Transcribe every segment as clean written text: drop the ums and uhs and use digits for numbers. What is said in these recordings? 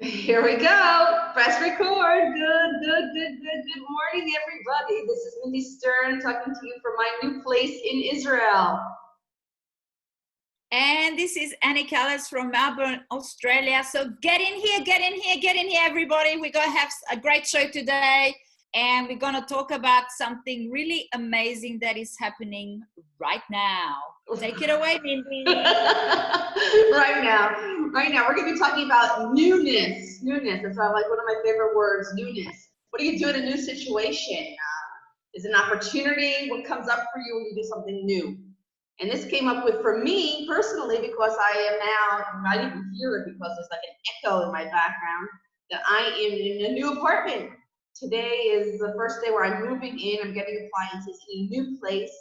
Here we go. Press record. Good morning, everybody. This is Mindy Stern talking to you from my new place in Israel. And this is Annie Callis from Melbourne, Australia. So get in here, everybody. We're going to have a great show today. And we're going to talk about something really amazing that is happening right now. Take it away, Mindy. Right now, we're going to be talking about newness. That's like one of my favorite words, newness. What do you do in a new situation? Is it an opportunity? What comes up for you when you do something new? And this came up with, for me personally, because I am now, you might even hear it because there's like an echo in my background, that I am in a new apartment. Today is the first day where I'm moving in. I'm getting appliances in a new place.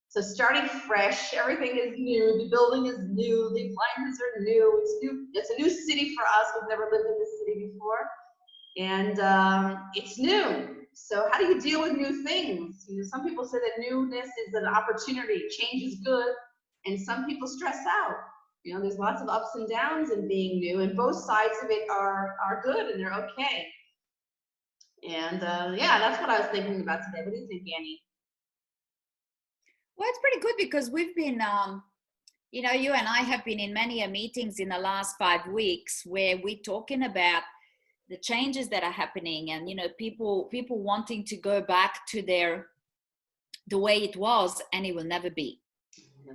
So starting fresh, everything is new. The building is new. The appliances are new. It's new. It's a new city for us. We've never lived in this city before, and it's new. So how do you deal with new things? You know, some people say that newness is an opportunity. Change is good, and some people stress out. You know, there's lots of ups and downs in being new, and both sides of it are good and they're okay. And yeah, that's what I was thinking about today. What do you think, Annie? Well, it's pretty good because we've been, you know, you and I have been in many meetings in the last 5 weeks where we're talking about the changes that are happening, and you know, people wanting to go back to the way it was, and it will never be,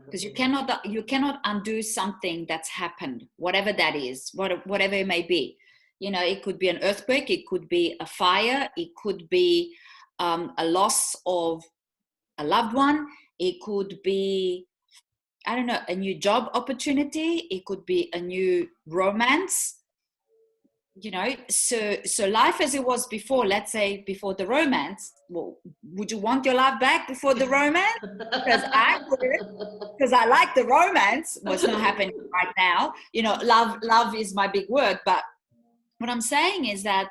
because you cannot undo something that's happened, whatever that is, whatever it may be. You know, it could be an earthquake, it could be a fire, it could be a loss of a loved one, it could be, I don't know, a new job opportunity, it could be a new romance. You know, so life as it was before, let's say before the romance, well, would you want your life back before the romance? Because I would, because I like the romance. What's not happening right now, you know, love is my big word. But what I'm saying is that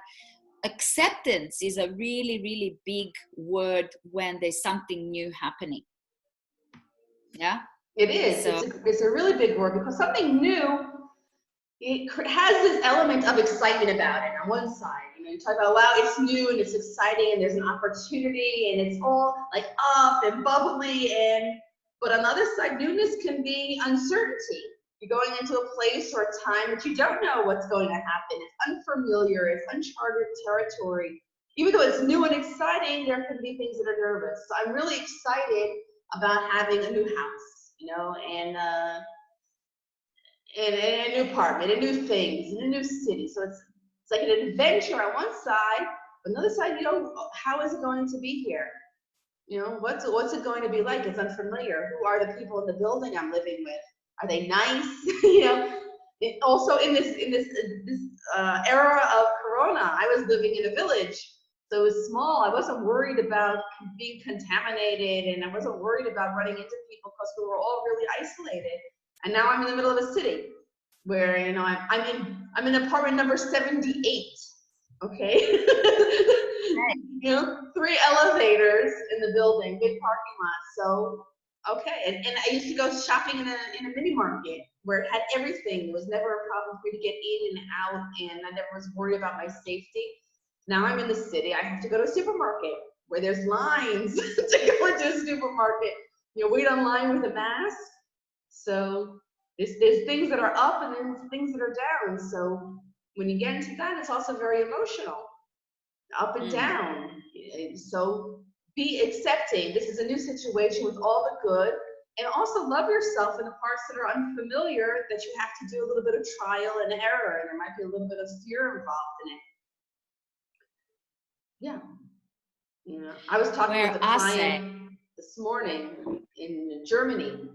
acceptance is a really big word when there's something new happening. Yeah, it is. so It's a really big word because something new, it has this element of excitement about it. On one side, you know, you talk about, wow, it's new and it's exciting and there's an opportunity and it's all like up and bubbly, but on the other side, newness can be uncertainty. You're going into a place or a time that you don't know what's going to happen. It's unfamiliar, it's uncharted territory. Even though it's new and exciting, there can be things that are nervous. So I'm really excited about having a new house, you know, and a new apartment, and new things, in a new city. So it's like an adventure on one side, but on the other side, you know, how is it going to be here? You know, what's it going to be like? It's unfamiliar. Who are the people in the building I'm living with? Are they nice? You know, also in this era of Corona, I was living in a village, so it was small. I wasn't worried about being contaminated, and I wasn't worried about running into people because we were all really isolated. And now I'm in the middle of a city where, you know, I'm in apartment number 78. Okay. You know, 3 elevators in the building, big parking lot. So okay, and I used to go shopping in a mini market where it had everything. It was never a problem for me to get in and out, and I never was worried about my safety. Now I'm in the city. I have to go to a supermarket where there's lines to go into a supermarket. You know, wait online with a mask. So there's things that are up and then things that are down. So when you get into that, it's also very emotional, up and down. So be accepting. This is a new situation with all the good, and also love yourself in the parts that are unfamiliar, that you have to do a little bit of trial and error, and there might be a little bit of fear involved in it. Yeah. You know, I was talking with a client this morning in Germany,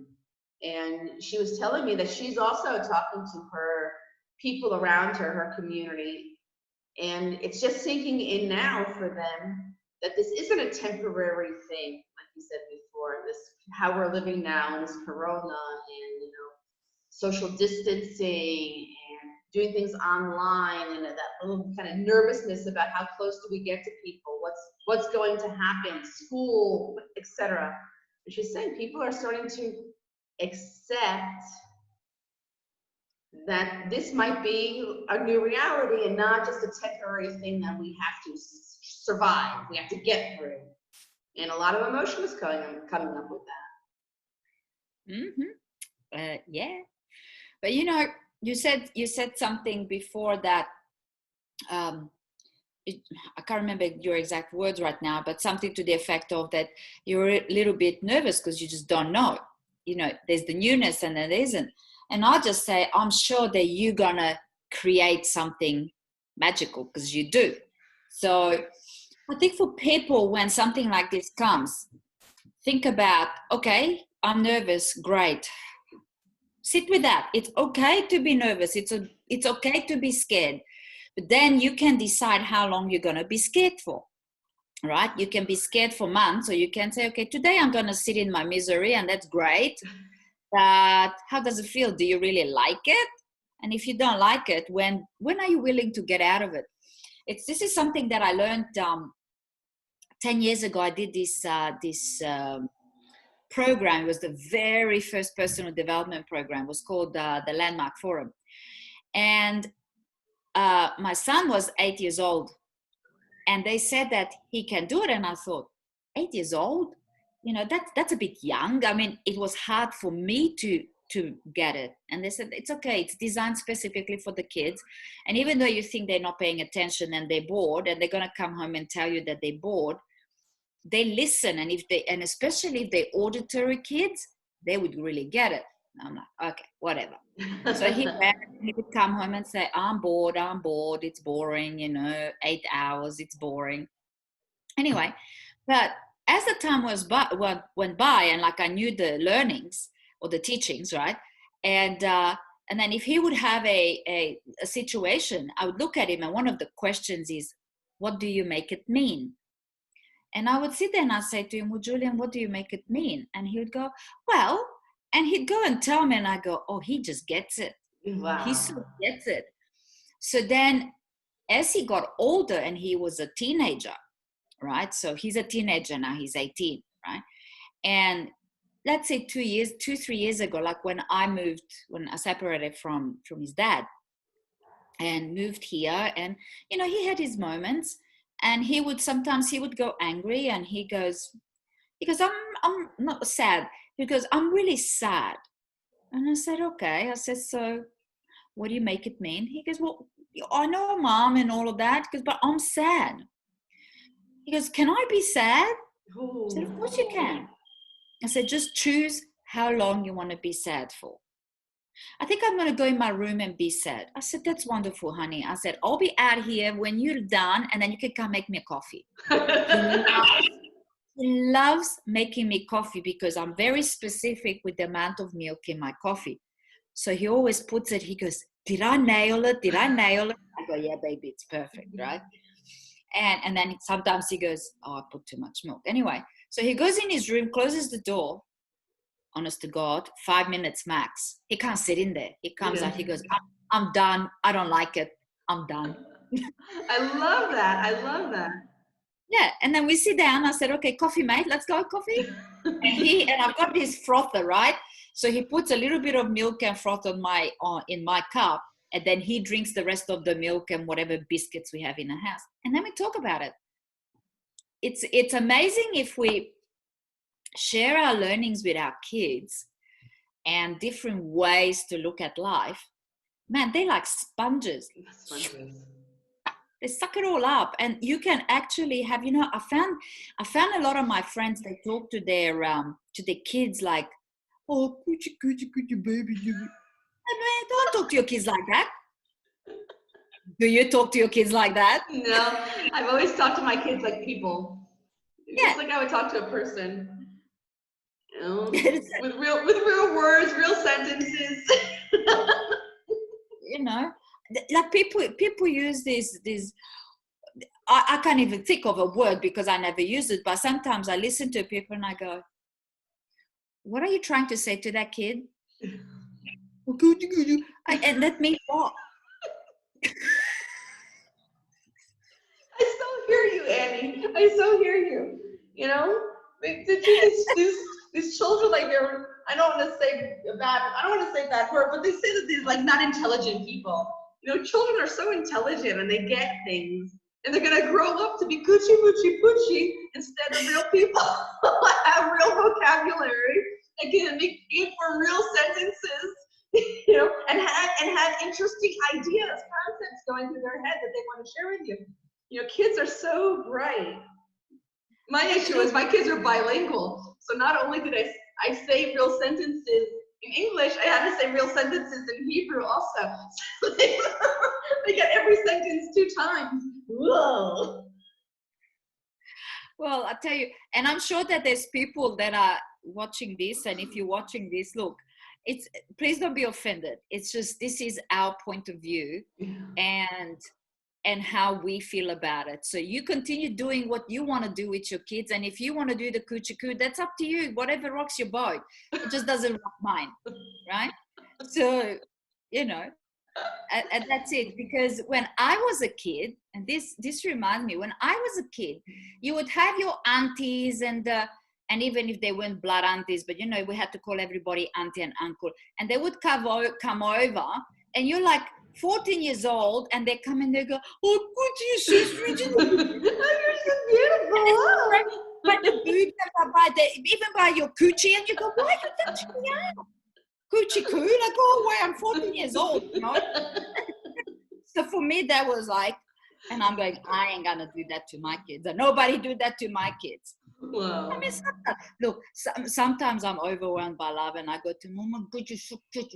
and she was telling me that she's also talking to her people around her community, and it's just sinking in now for them that this isn't a temporary thing, like you said before, this how we're living now in this corona, and you know, social distancing and doing things online, and that little kind of nervousness about how close do we get to people, what's going to happen, school, etc. And she's saying people are starting to accept that this might be a new reality and not just a temporary thing that we have to survive, we have to get through. And a lot of emotion is coming up with Yeah, but you said something before that. Um, I can't remember your exact words right now, but something to the effect of that you're a little bit nervous because you just don't know. There's the newness and there isn't. And I'll just say, I'm sure that you're gonna create something magical because you do. So I think for people, when something like this comes, think about, okay, I'm nervous, great. Sit with that. It's okay to be nervous. It's okay to be scared. But then you can decide how long you're going to be scared for, right? You can be scared for months, or you can say, okay, today I'm going to sit in my misery, and that's great. But how does it feel? Do you really like it? And if you don't like it, when are you willing to get out of it? This is something that I learned 10 years ago. I did this program. It was the very first personal development program. It was called the Landmark Forum. And my son was 8 years old, and they said that he can do it. And I thought, 8 years old, that's a bit young. I mean, it was hard for me to get it. And they said, it's okay, it's designed specifically for the kids. And even though you think they're not paying attention and they're bored, and they're going to come home and tell you that they're bored, they listen. And especially if they're auditory kids, they would really get it. I'm like, okay, whatever. So he would come home and say, I'm bored, it's boring, 8 hours, it's boring. Anyway, but as the time went by, and like I knew the learnings or the teachings, right? And then if he would have a situation, I would look at him, and one of the questions is, what do you make it mean? And I would sit there and I'd say to him, well, Julian, what do you make it mean? And he would go, well, and he'd go and tell me, and I go, oh, he just gets it. Wow. He so gets it. So then as he got older and he was a teenager, right? So he's a teenager now, he's 18, right? And let's say 3 years ago, like when I separated from his dad and moved here, and, he had his moments, and sometimes he would go angry, and he goes, I'm not sad, because I'm really sad. And I said, okay. I said, so what do you make it mean? He goes, well, I know, Mom, and all of that. He goes, but I'm sad. He goes, can I be sad? I said, of course you can. I said, just choose how long you want to be sad for. I think I'm going to go in my room and be sad. I said, that's wonderful, honey. I said, I'll be out here when you're done, and then you can come make me a coffee. He loves making me coffee because I'm very specific with the amount of milk in my coffee. So he always puts it, he goes, did I nail it? Did I nail it? I go, yeah, baby, it's perfect, right? And then sometimes he goes, oh, I put too much milk. Anyway, so he goes in his room, closes the door, honest to God, 5 minutes max. He can't sit in there. He comes out, he goes, I'm done. I don't like it. I'm done. I love that. I love that. Yeah, and then we sit down. I said, okay, coffee, mate, let's go, coffee. And I've got this frother, right? So he puts a little bit of milk and froth in my cup, and then he drinks the rest of the milk and whatever biscuits we have in the house. And then we talk about it. It's amazing if we share our learnings with our kids and different ways to look at life. Man, they're like sponges. They suck it all up, and you can actually have, I found a lot of my friends, they talk to their kids like, oh, could you baby. Man, don't talk to your kids like that. Do you talk to your kids like that? No, I've always talked to my kids like people. Just like I would talk to a person. With real words, real sentences. Like people use this. I can't even think of a word because I never use it. But sometimes I listen to people and I go, "What are you trying to say to that kid?" And that means what? I so hear you, Annie. I so hear you. They treat these children like they're I don't want to say bad word, but they say that these like not intelligent people. You know, children are so intelligent and they get things, and they're gonna grow up to be coochie moochie poochie instead of real people who have real vocabulary and can for real sentences, you know, and have interesting ideas, concepts going through their head that they want to share with you. You know, kids are so bright. My issue is my kids are bilingual, so not only did I say real sentences in English, I had to say real sentences in Hebrew also. So they get every sentence 2 times. Whoa. Well, I tell you, and I'm sure that there's people that are watching this, and if you're watching this, look, it's, please don't be offended. It's just, this is our point of view, and how we feel about it. So you continue doing what you want to do with your kids, and if you want to do the coochie coo, that's up to you. Whatever rocks your boat, it just doesn't rock mine, right? So, you know, and that's it. Because when I was a kid, and this reminds me, when I was a kid, you would have your aunties and even if they weren't blood aunties, but you know, we had to call everybody auntie and uncle, and they would come over, and you're like 14 years old, and they come and they go, "Oh, good, you're so sweet." Oh, you're so beautiful. But the boobs even by your coochie, and you go, "Why are you touching me out? Coochie coo, like, go away, I'm 14 years old, you know." So for me, that was like, and I'm going, I ain't gonna do that to my kids, and nobody do that to my kids. Wow. I mean, look, sometimes I'm overwhelmed by love, and I go to Mama, could you so cute?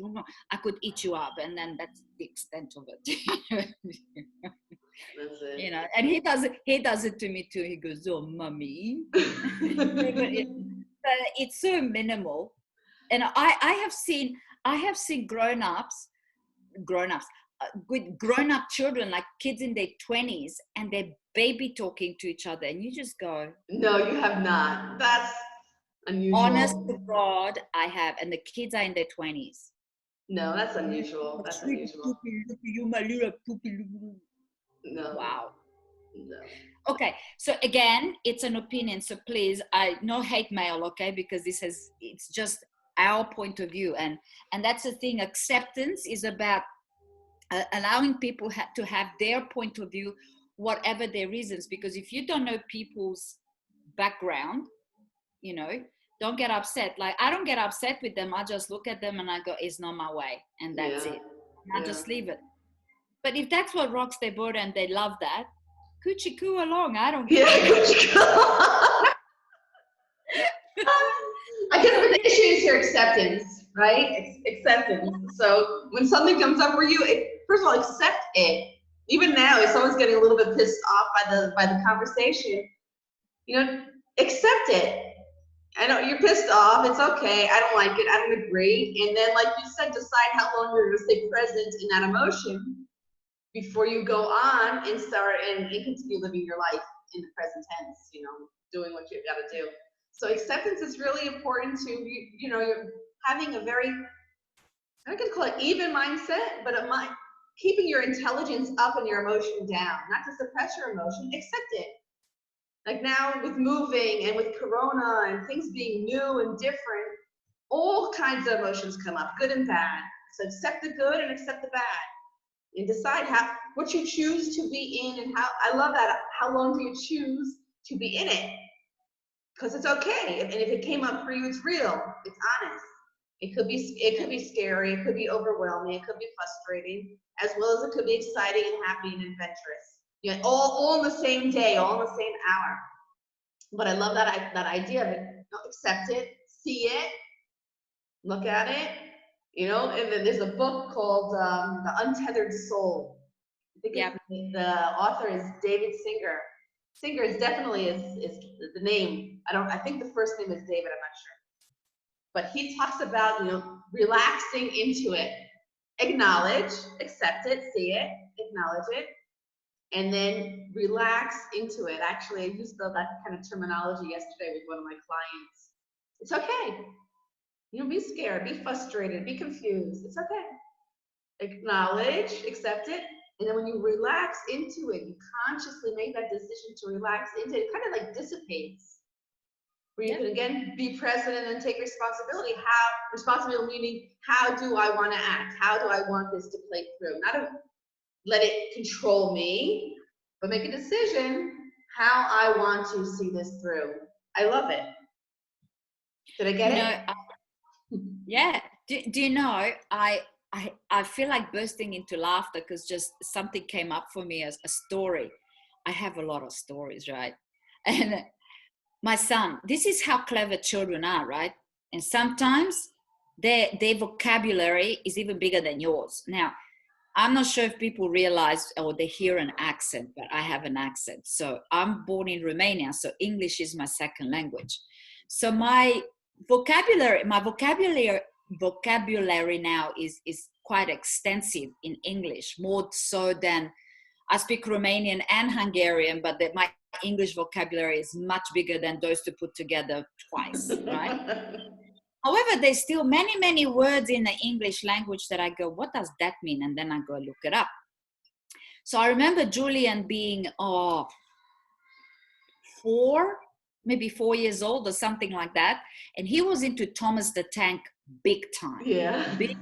I could eat you up, and then that's the extent of it. That's it. You know, and he does it to me too. He goes, "Oh, mommy," but it's so minimal. And I have seen grown-ups, with grown-up children, like kids in their 20s, and they're baby talking to each other, and you just go, no, you have not. That's unusual. Honest to God, I have, and the kids are in their 20s. No, that's unusual. That's unusual. Look at you, my little poopy. No. Wow. No. Okay, so again, it's an opinion, so please, no hate mail, okay, because it's just our point of view, and that's the thing. Acceptance is about allowing people to have their point of view, whatever their reasons, because if you don't know people's background, you know, don't get upset. Like, I don't get upset with them. I just look at them and I go, it's not my way, and that's it, and I just leave it. But if that's what rocks their boat and they love that, coochie coo along, I don't care. I guess the issue is your acceptance, right? Acceptance. So when something comes up for you, first of all, accept it. Even now, if someone's getting a little bit pissed off by the conversation, you know, accept it. I know you're pissed off. It's okay. I don't like it. I don't agree. And then, like you said, decide how long you're going to stay present in that emotion before you go on and start and continue living your life in the present tense, you know, doing what you've got to do. So acceptance is really important to, you know, you're having a very, I could call it even mindset, but keeping your intelligence up and your emotion down, not to suppress your emotion, accept it. Like now with moving and with Corona and things being new and different, all kinds of emotions come up, good and bad. So accept the good and accept the bad. And decide what you choose to be in, and I love that. How long do you choose to be in it? Because it's okay, and if it came up for you, it's real, it's honest. It could be scary, it could be overwhelming, it could be frustrating, as well as it could be exciting and happy and adventurous. You know, all in the same day, all in the same hour. But I love that idea of it. Accept it, see it, look at it. You know, and then there's a book called The Untethered Soul. I think the author is David Singer. Singer is definitely is the name. I think the first name is David, I'm not sure. But he talks about, you know, relaxing into it. Acknowledge, accept it, see it, acknowledge it, and then relax into it. Actually, I used that kind of terminology yesterday with one of my clients. It's okay. You know, be scared, be frustrated, be confused. It's okay. Acknowledge, accept it, and then when you relax into it, you consciously make that decision to relax into it. It kind of like dissipates. where you can again be present and then take responsibility. Responsibility meaning, how do I want to act? How do I want this to play through? Not to let it control me, but make a decision how I want to see this through. I love it. Did I get it? Yeah. Do you know, I feel like bursting into laughter because just something came up for me as a story. I have a lot of stories, right? And my son, this is how clever children are, right? And sometimes their vocabulary is even bigger than yours. Now, I'm not sure if people realize or they hear an accent, but I have an accent. So I'm born in Romania, so English is my second language. So my vocabulary now is quite extensive in English, more so than I speak Romanian and Hungarian, but my English vocabulary is much bigger than those two put together twice, right? However, there's still many, many words in the English language that I go, what does that mean? And then I go look it up. So I remember Julian being 4 years old or something like that. And he was into Thomas the Tank big time. Yeah. Big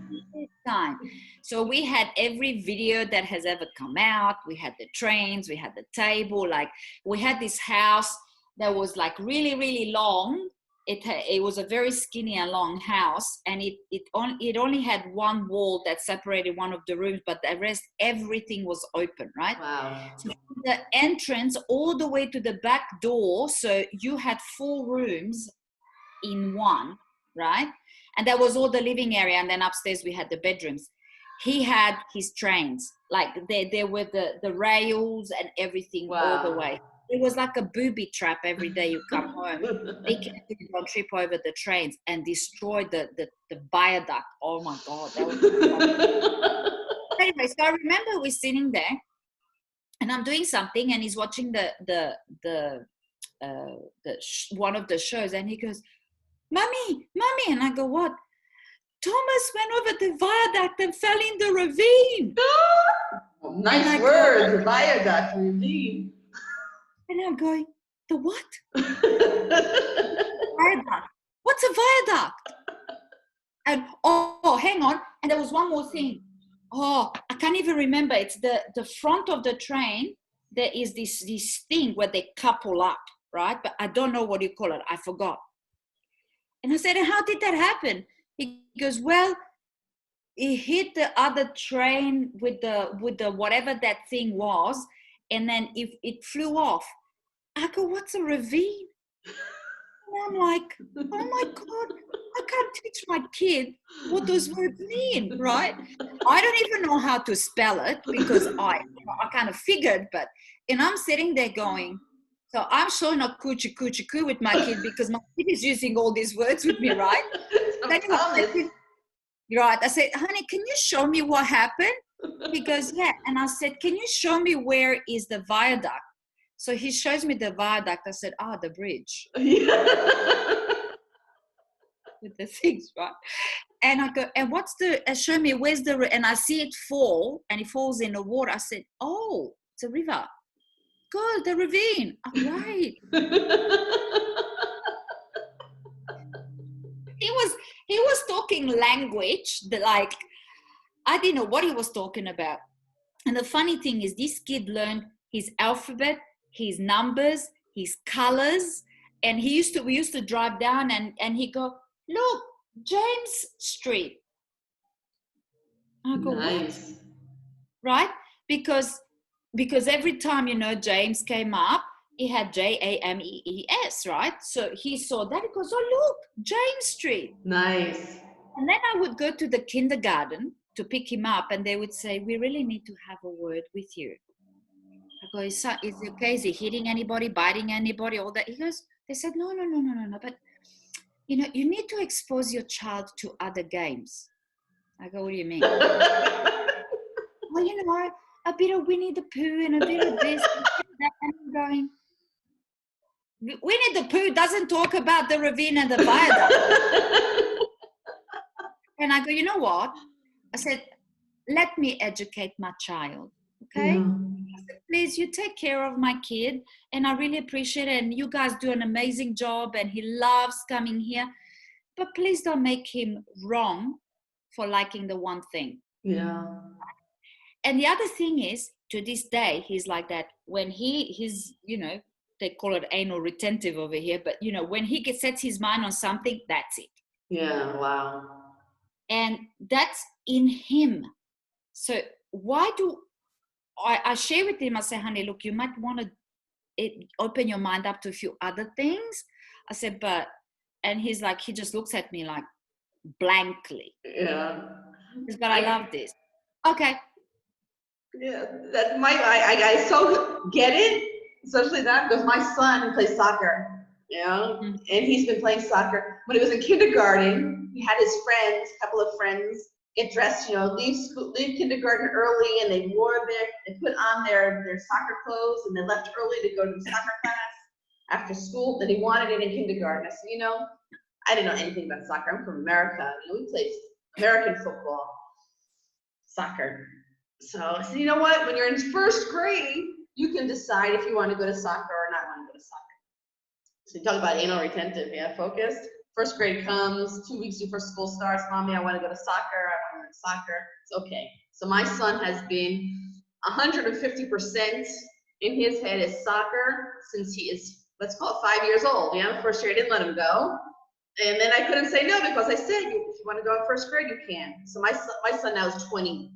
time. So we had every video that has ever come out. We had the trains, we had the table, like we had this house that was like really, really long. It was a very skinny and long house, and it only had one wall that separated one of the rooms, but the rest, everything was open, right? Wow. So from the entrance all the way to the back door, so you had 4 rooms in one, right? And that was all the living area, and then upstairs we had the bedrooms. He had his trains, like there were the rails and everything. Wow. All the way. It was like a booby trap every day you come home. They came on trip over the trains and destroyed the viaduct. Oh my God. That was anyway, so I remember we're sitting there and I'm doing something and he's watching one of the shows and he goes, Mommy, and I go, what? Thomas went over the viaduct and fell in the ravine. Nice word, viaduct, ravine. And I'm going, the what? Viaduct. What's a viaduct? And hang on. And there was one more thing. I can't even remember. It's the front of the train. There is this thing where they couple up, right? But I don't know what you call it. I forgot. And I said, how did that happen? He goes, well, he hit the other train with the whatever that thing was, and then it flew off. I go, what's a ravine? And I'm like, oh my God, I can't teach my kid what those words mean, right? I don't even know how to spell it because I kind of figured, and I'm sitting there going, so I'm showing up coochie coo with my kid because my kid is using all these words with me, right? Right. I said, honey, can you show me what happened? He goes, yeah. And I said, can you show me where is the viaduct? So he shows me the viaduct. I said, the bridge. With the things, right? And I go, and what's show me where's and I see it fall and it falls in the water. I said, oh, it's a river. Good, the ravine. Oh, right. He was talking language that, like, I didn't know what he was talking about. And the funny thing is, this kid learned his alphabet, his numbers, his colors, and we used to drive down and he go, look, James Street. I go, nice. What? Right? Because every time, James came up, he had Jamees, right? So he saw that. He goes, oh, look, James Street. Nice. And then I would go to the kindergarten to pick him up, and they would say, we really need to have a word with you. I go, is it okay? Is he hitting anybody, biting anybody, all that? He goes, they said, no. But, you need to expose your child to other games. I go, what do you mean? Well, a bit of Winnie the Pooh and a bit of this and that. And I'm going, Winnie the Pooh doesn't talk about the ravine and the viaduct. And I go, you know what? I said, let me educate my child. Okay. Yeah. I said, please, you take care of my kid, and I really appreciate it. And you guys do an amazing job, and he loves coming here. But please don't make him wrong for liking the one thing. Yeah. And the other thing is, to this day, he's like that. When he's, they call it anal retentive over here, but when he sets his mind on something, that's it. Yeah. Wow. And that's in him. So why do I share with him? I say, honey, look, you might want to open your mind up to a few other things. I said, and he's like, he just looks at me like blankly. Yeah. But I love this. Okay. Yeah, that's I so get it, especially that because my son plays soccer, Mm-hmm. and he's been playing soccer. When he was in kindergarten, he had his friends, a couple of friends, get dressed, leave kindergarten early, and they put on their soccer clothes, and they left early to go to the soccer class after school. That he wanted it in kindergarten. I said, I didn't know anything about soccer. I'm from America. We played American football, soccer. So I said, you know what? When you're in first grade, you can decide if you want to go to soccer or not want to go to soccer. So you talk about anal retentive, focused. First grade comes, 2 weeks before school starts. Mommy, I want to go to soccer. I want to go to soccer. It's okay. So my son has been 150% in his head is soccer since he is, let's call it 5 years old. First year I didn't let him go. And then I couldn't say no because I said, if you want to go in first grade, you can. So my son now is 20.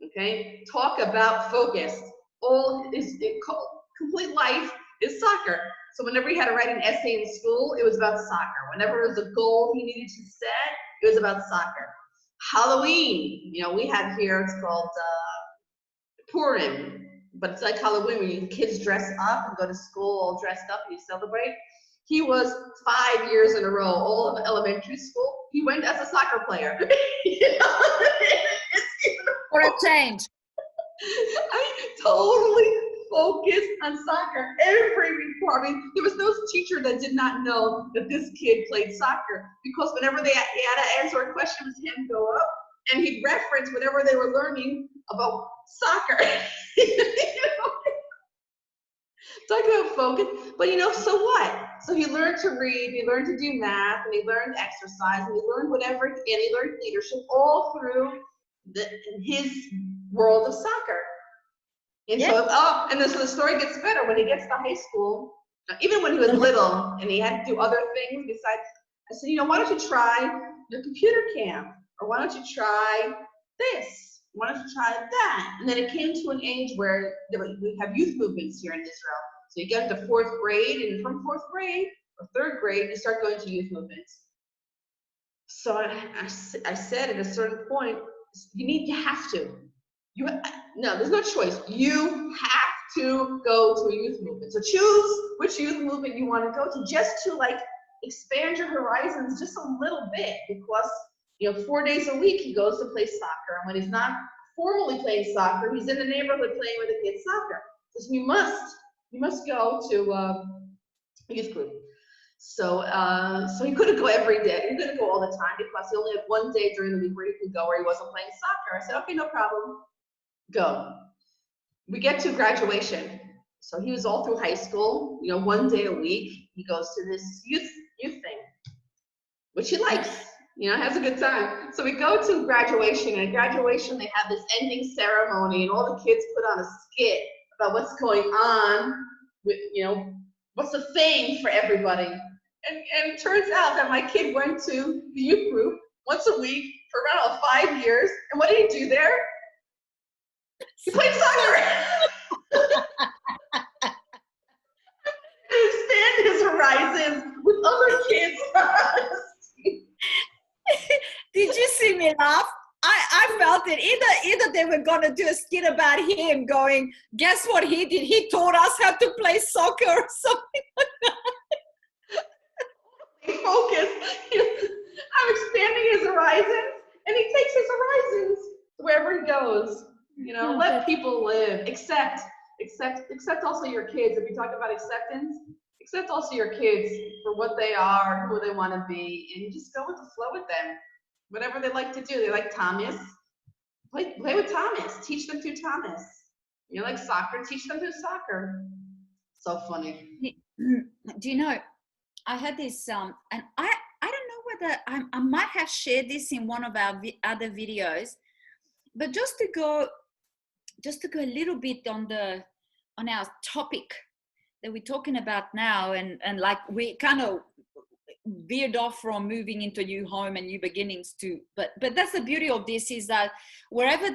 Okay, talk about focused. Complete life is soccer. So whenever he had to write an essay in school, it was about soccer. Whenever it was a goal he needed to set, it was about soccer. Halloween, we have here, it's called Purim, but it's like Halloween when kids dress up and go to school all dressed up and you celebrate. He was 5 years in a row, all of elementary school. He went as a soccer player. For a change. I totally focused on soccer. Every report. There was no teacher that did not know that this kid played soccer because whenever they had to answer a question, it was him go up and he'd reference whatever they were learning about soccer. Talk about focus. But so what? So he learned to read, he learned to do math, and he learned exercise, and he learned whatever, and he learned leadership all through his world of soccer. And so the story gets better when he gets to high school. Even when he was little and he had to do other things besides, I said, why don't you try your computer camp? Or why don't you try this? Why don't you try that? And then it came to an age where we have youth movements here in Israel. So you get into fourth grade, and from fourth grade or third grade, you start going to youth movements. So I said at a certain point, you have to. No, there's no choice. You have to go to a youth movement. So choose which youth movement you want to go to, just to expand your horizons just a little bit, because 4 days a week he goes to play soccer, and when he's not formally playing soccer, he's in the neighborhood playing with the kids soccer. So you must go to a youth group. So he couldn't go every day. He couldn't go all the time because he only had 1 day during the week where he could go where he wasn't playing soccer. I said, okay, no problem. Go. We get to graduation. So he was all through high school, 1 day a week. He goes to this youth thing, which he likes, has a good time. So we go to graduation, and at graduation they have this ending ceremony, and all the kids put on a skit about what's going on with, what's the thing for everybody. And it turns out that my kid went to the youth group once a week for around 5 years. And what did he do there? He played soccer. Expand his horizons with other kids. Did you see me laugh? I felt it. Either they were going to do a skit about him going, guess what he did? He taught us how to play soccer or something like that. Focus. I'm expanding his horizons, and he takes his horizons wherever he goes. Let people live. Accept also your kids. If you talk about acceptance, accept also your kids for what they are, who they want to be, and just go with the flow with them. Whatever they like to do. They like Thomas. Play with Thomas. Teach them through Thomas. You're like soccer, teach them through soccer. So funny. Do you know, I had this, and I don't know whether I might have shared this in one of our other videos, but just to go a little bit on our topic that we're talking about now, and like we kind of veered off from moving into a new home and new beginnings to, but that's the beauty of this, is that wherever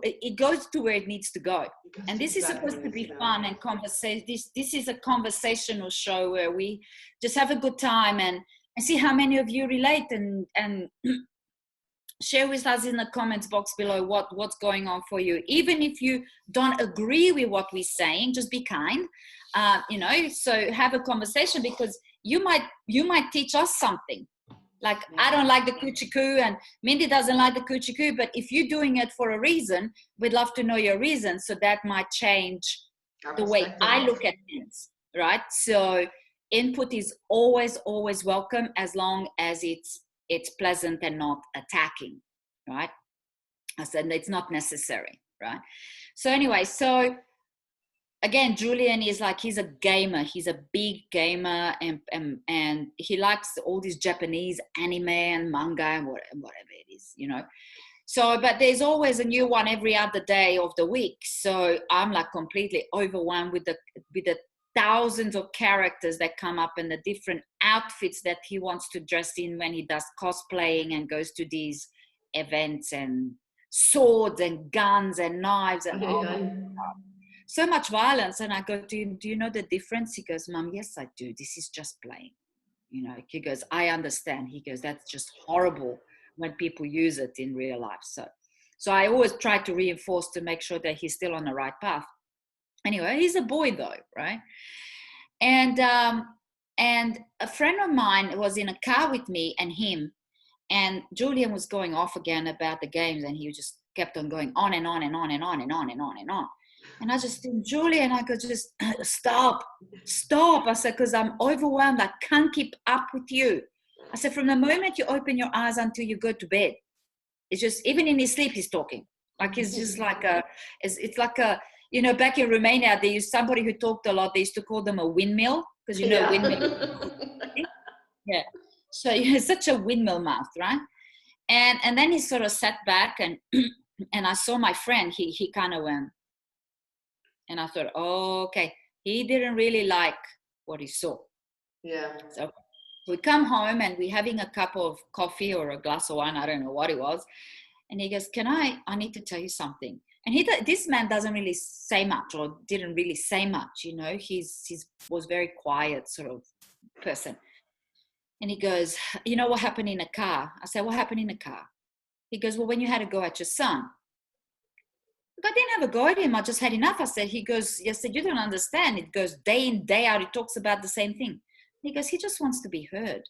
it goes to where it needs to go. And this is supposed to be fun and conversation. This is a conversational show where we just have a good time and see how many of you relate, and share with us in the comments box below what's going on for you. Even if you don't agree with what we're saying, just be kind, so have a conversation, because you might teach us something. Like, I don't like the coochie-coo and Mindy doesn't like the coochie-coo, but if you're doing it for a reason, we'd love to know your reason, so that might change the way I look at things, right? So input is always welcome, as long as it's pleasant and not attacking, right? I said it's not necessary, right? So anyway, so again, Julian is like, he's a gamer. He's a big gamer, and he likes all these Japanese anime and manga and whatever it is, So, but there's always a new one every other day of the week. So I'm like completely overwhelmed with the thousands of characters that come up and the different outfits that he wants to dress in when he does cosplaying and goes to these events, and swords and guns and knives and so much violence. And I go to him, do you know the difference? He goes, Mom, yes, I do. This is just playing. He goes, I understand. He goes, that's just horrible when people use it in real life. So I always try to reinforce to make sure that he's still on the right path. Anyway, he's a boy though, right? And a friend of mine was in a car with me and him, and Julian was going off again about the games, and he just kept on going on and on and on and on and on and on and on. And I just think, Julian, I could just stop. I said, because I'm overwhelmed. I can't keep up with you. I said, from the moment you open your eyes until you go to bed, it's just, even in his sleep, he's talking. Like, it's just like it's like a, back in Romania, they used somebody who talked a lot. They used to call them a windmill, because windmill. Yeah. So it's such a windmill mouth, right? And then he sort of sat back, and and I saw my friend. He kind of went, and I thought, oh, okay, he didn't really like what he saw. Yeah. So we come home and we're having a cup of coffee or a glass of wine. I don't know what it was. And he goes, I need to tell you something. And this man doesn't really say much, or didn't really say much, He's was very quiet sort of person. And he goes, you know what happened in the car? I said, what happened in the car? He goes, well, when you had to go at your son. I didn't have a go at him. I just had enough. I said, yes, you don't understand. It goes day in, day out. It talks about the same thing. He goes, he just wants to be heard.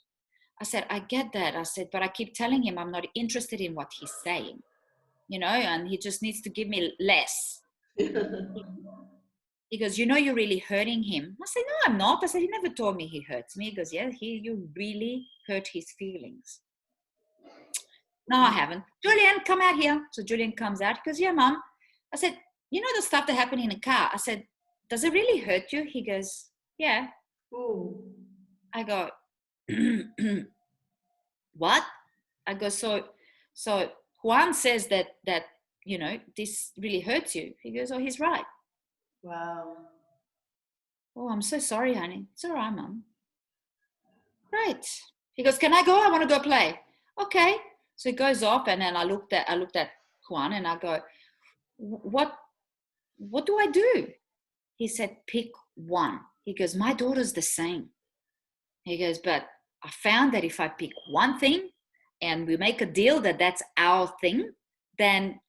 I said, I get that. I said, but I keep telling him I'm not interested in what he's saying, and he just needs to give me less. He goes, you're really hurting him. I said, no, I'm not. I said, he never told me he hurts me. He goes, yeah, you really hurt his feelings. No, I haven't. Julian, come out here. So Julian comes out. He goes, yeah, Mom. I said, the stuff that happened in the car. I said, does it really hurt you? He goes, yeah. Ooh. I go, what? I go, so Juan says that this really hurts you. He goes, oh, he's right. Wow. Oh, I'm so sorry, honey. It's all right, Mom. Right. He goes, can I go? I want to go play. Okay. So he goes off, and then I looked at Juan, and I go, what do I do? He said, pick one. He goes, my daughter's the same. He goes, but I found that if I pick one thing and we make a deal that that's our thing, then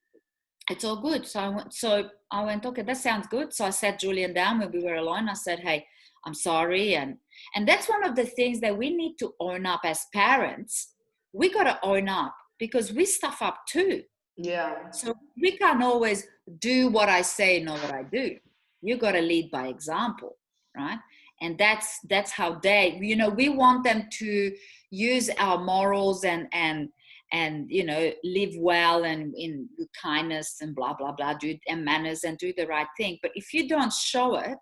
it's all good. So I went, okay, that sounds good. So I sat Julian down when we were alone. I said, hey, I'm sorry. And that's one of the things that we need to own up as parents. We got to own up, because we stuff up too. Yeah. So we can't always do what I say, not what I do. You got to lead by example, right? And that's how we want them to use our morals and and you know, live well and in kindness and blah blah blah, do and manners and do the right thing. But if you don't show it,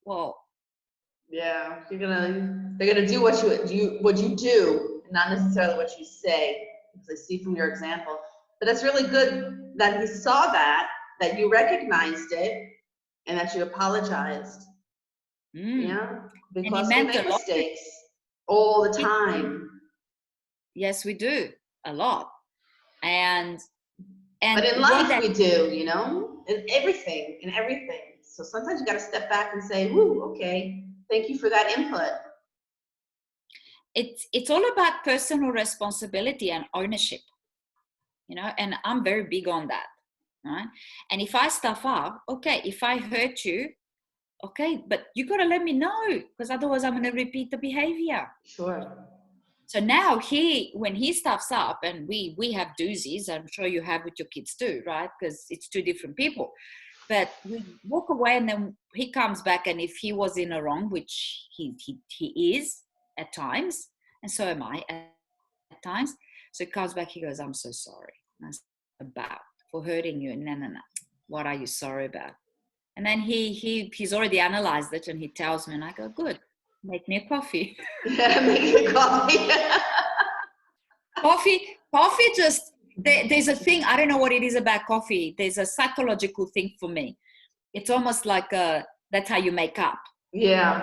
well, yeah, they're gonna do what you do, and not necessarily what you say. Because I see from your example. But that's really good that he saw that you recognized it, and that you apologized. Yeah, and he because we meant make a lot. mistakes all the time. Yes, we do a lot. And But in what life that we do, in everything, So sometimes you got to step back and say, "Woo, okay, thank you for that input." it's all about personal responsibility and ownership, you know, and I'm very big on that, right? And if I stuff up, okay, if I hurt you, okay, but you got to let me know, because otherwise I'm going to repeat the behavior. Sure. So now when he stuffs up, and we have doozies, I'm sure you have with your kids too, right? Because it's two different people. But we walk away, and then he comes back, and if he was in a wrong, which he is at times, and so am I at times. So he comes back, he goes, "I'm so sorry." And I said, "About for hurting you?" No. What are you sorry about? And then he's already analyzed it, and he tells me, and I go, "Good, make me a coffee." Yeah, make a coffee. Coffee just, there's a thing, I don't know what it is about coffee. There's a psychological thing for me. It's almost like that's how you make up. Yeah.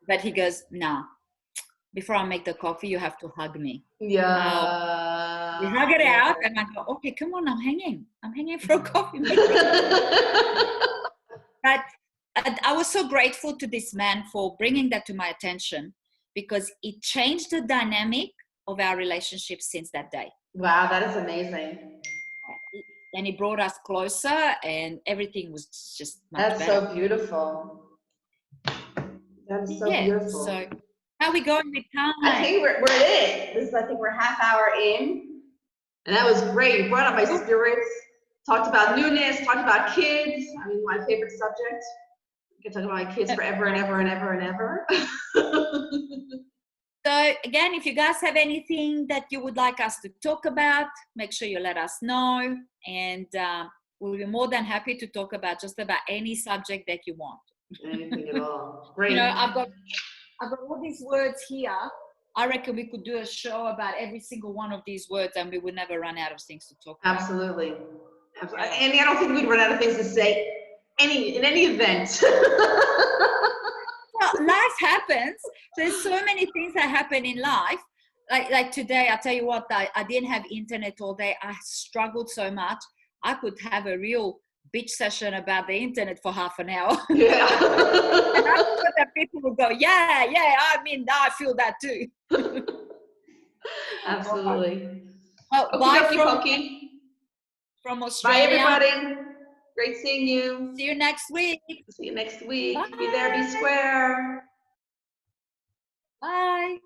But he goes, "Nah, before I make the coffee, you have to hug me." Yeah. We hug it out, and I go, "Okay, come on, I'm hanging for a coffee." But I was so grateful to this man for bringing that to my attention, because it changed the dynamic of our relationship since that day. Wow, that is amazing. And it brought us closer, and everything was just much That's better. so beautiful. That is so Yeah. beautiful. So how are we going with time? I think we're in. I think we're half hour in. And that was great. You brought up my spirits, talked about newness, talked about kids. I mean, my favorite subject. I can talk about my kids forever and ever and ever and ever. So again, if you guys have anything that you would like us to talk about, make sure you let us know. And we'll be more than happy to talk about just about any subject that you want. Anything at all. Great. You know, I've got all these words here. I reckon we could do a show about every single one of these words, and we would never run out of things to talk about. Absolutely. Andy, I don't think we'd run out of things to say in any event. Well, life happens. There's so many things that happen in life. Like today, I tell you what, I didn't have internet all day. I struggled so much. I could have a real bitch session about the internet for half an hour. Yeah. And I thought that people would go, yeah, I mean, I feel that too. Absolutely. Well, bye from Australia. Bye, everybody. Great seeing you. See you next week. See you next week. Bye. Be there, be square. Bye.